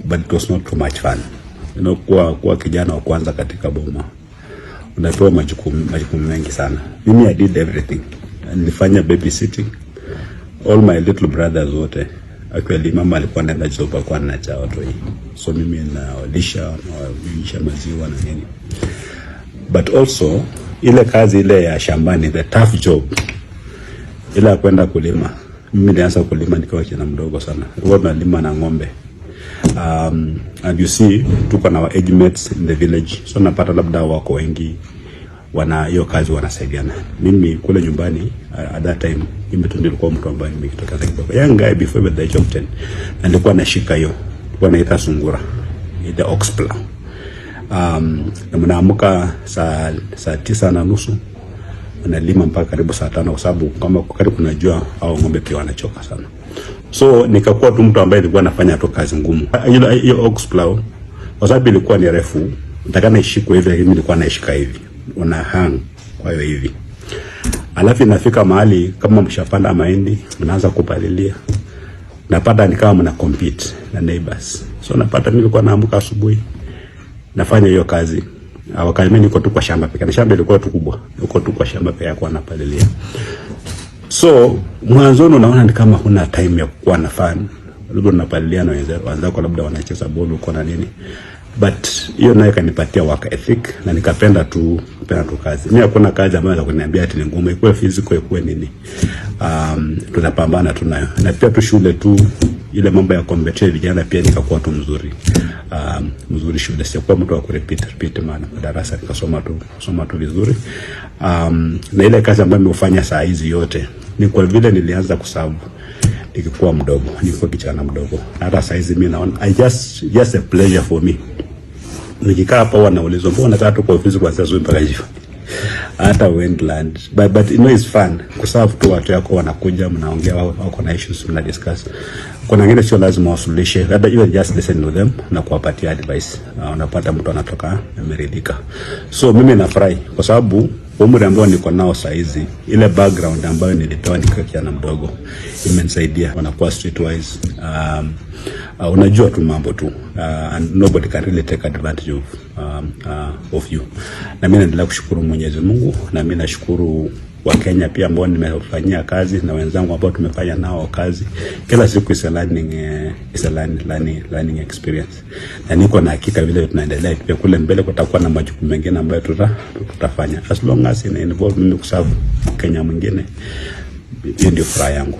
but it was not too much fun. Kuwa kijana wa kwanza katika boma unapewa majukumu mengi sana. Mimi I did everything. Nilifanya babysitting all my little brothers wote. Actually mama alikuwa anaenda job kwa anaacha watu hii, so mimi nawalisha maziwa na nini. But also ile kazi ile ya shambani, the tough job ile ya kwenda kulima. Mimi nilianza kulima nikiwa kijana mdogo sana. Nilikuwa nalima na ng'ombe. And you see tuko na age mates in the village, so napata labda wako wengi wana hiyo kazi wanasaidiana. Mimi kule nyumbani at that time mimi tu nilikuwa mtu ambaye nimekitoka kidogo, young guy before the age of 10, na nilikuwa nashika hiyo, nilikuwa naita sungura, the ox plow. Na mnaamka saa 9:30 nalima mpaka karibu saa 5, kwa sababu kama karibu kunajua au ng'ombe pia wanachoka sana. So nikakuwa tu mtu ambaye nilikuwa nafanya tu kazi ngumu. Hiyo ox plow kwa sababu ilikuwa ni refu, nitakana ishikwe hivi, lakini nilikuwa naishika hivi, una hang kwa hiyo hivi. Alafu inafika mahali kama mshapanda mahindi mnaanza kupalilia, napata ni kama mna compete na neighbors. So napata mimi nilikuwa naamka asubuhi nafanya hiyo kazi, wakati mimi niko tu kwa shamba pekee. Shamba ilikuwa tu kubwa, niko tu kwa shamba pekee kwa napalilia. So mwanzoni unaona ni kama huna time ya kuwa na fun, labda unapalilia na wenzako labda wanacheza ball uko na nini, but hiyo nayo kanipatia work ethic na nikapenda tu kazi. Mimi hakuna kazi ambayo nakuniambia ati ni ngumu, ikuwe physical ikuwe nini, tunapambana tunayo. Na pia tu shule tu ile mambo ya competitive vijana pia nikakuwa tu mzuri shule, sikuwa mtu wa kurepeat maana darasa, nikasoma tu vizuri. Na ile kazi ambayo nimefanya saa hizi yote ni kwa vile nilianza kusabu nikikuwa mdogo, nilikuwa kijana mdogo. Hata saa hizi mimi naona just a pleasure for me. Nikikaa hapa wanaulizwa mbona nataka tu kwa ofisi kuanzia asubuhi mpaka jioni, hata Wendland, but you know it's fun kwa sababu tu watu wako wanakuja, mnaongea, wako na issues mna discuss. Kuna wengine sio lazima wasuluhishe, hata you just listen to them na kuwapatia advice. Unapata mtu anatoka ameridhika. So mimi nafurahi kwa sababu umri ambao niko nao saa hizi, ile background ambayo nilipewa nikiwa kijana mdogo imenisaidia. Wanakuwa streetwise, unajua tu mambo tu, and nobody can really take advantage of you. Na mimi naendelea kushukuru Mwenyezi Mungu, na mimi nashukuru wa Kenya pia ambao nimefanyia kazi na wenzangu ambao tumefanya nao kazi. Kila siku is a learning experience. Na niko na hakika vile tunaendelea pia kule mbele kutakuwa na majukumu mengine ambayo tutafanya. As long as ina involve mimi kuserve Kenya mwingine, hiyo ndio furaha yangu.